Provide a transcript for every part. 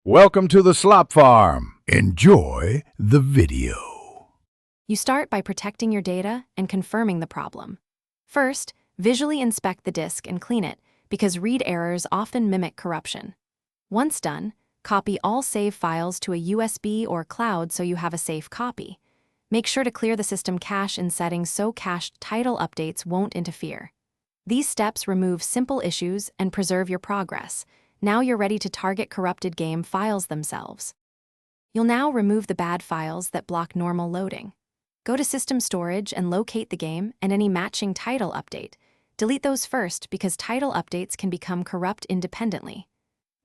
Welcome to the Slop Farm. Enjoy the video. You start by protecting your data and confirming the problem. First, visually inspect the disk and clean it, because read errors often mimic corruption. Once done, copy all save files to a USB or cloud so you have a safe copy. Make sure to clear the system cache in settings so cached title updates won't interfere. These steps remove simple issues and preserve your progress. Now you're ready to target corrupted game files themselves. You'll now remove the bad files that block normal loading. Go to System Storage and locate the game and any matching title update. Delete those first because title updates can become corrupt independently.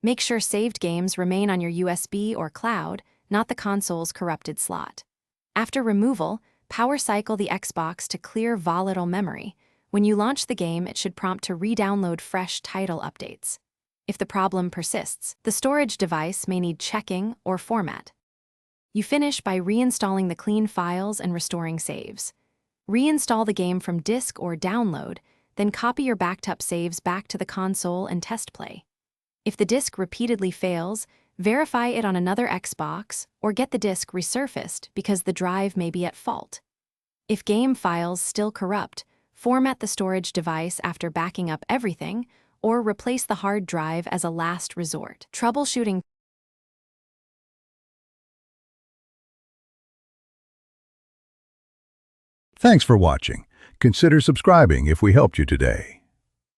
Make sure saved games remain on your USB or cloud, not the console's corrupted slot. After removal, power cycle the Xbox to clear volatile memory. When you launch the game, it should prompt to re-download fresh title updates. If the problem persists, the storage device may need checking or format. You finish by reinstalling the clean files and restoring saves. Reinstall the game from disk or download, then copy your backed up saves back to the console and test play. If the disk repeatedly fails, verify it on another Xbox or get the disk resurfaced because the drive may be at fault. If game files still corrupt, format the storage device after backing up everything, or replace the hard drive as a last resort. Troubleshooting. Thanks for watching. Consider subscribing if we helped you today.